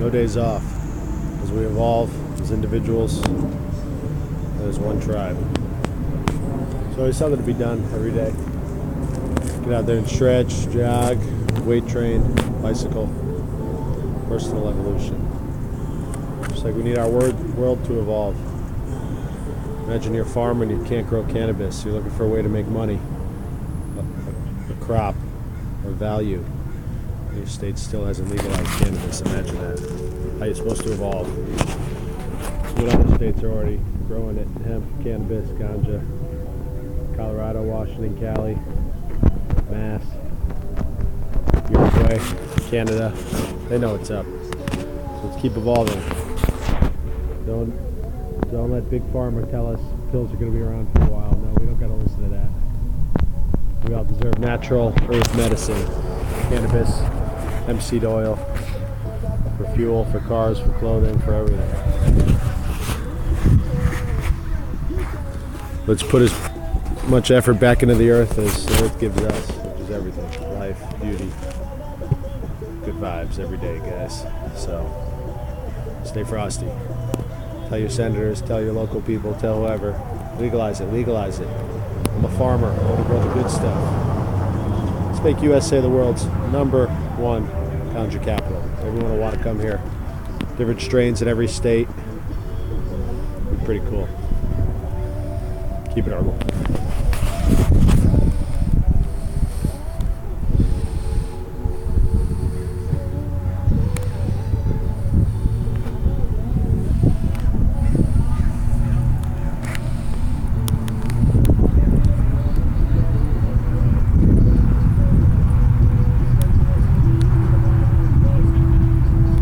No days off. As we evolve as individuals, as one tribe. There's always something to be done every day. Get out there and stretch, jog, weight train, bicycle, personal evolution. Just like we need our world to evolve. Imagine you're a farmer and you can't grow cannabis. You're looking for a way to make money, a crop, or value. Your state still hasn't legalized cannabis. Imagine that. How you're supposed to evolve. What other states are already growing it? Hemp, cannabis, ganja. Colorado, Washington, Cali, Mass, Uruguay, Canada. They know what's up. So let's keep evolving. Don't let Big Pharma tell us pills are going to be around for a while. No, we don't got to listen to that. We all deserve natural earth medicine. Cannabis, hemp seed oil, for fuel, for cars, for clothing, for everything. Let's put as much effort back into the earth as the earth gives us, which is everything. Life, beauty, good vibes every day, guys. So, stay frosty. Tell your senators, tell your local people, tell whoever. Legalize it, legalize it. I'm a farmer, I want to grow the good stuff. Let's make USA the world's #1 ganja capital. Everyone will want to come here. Different strains in every state. It'd be pretty cool. Keep it herbal.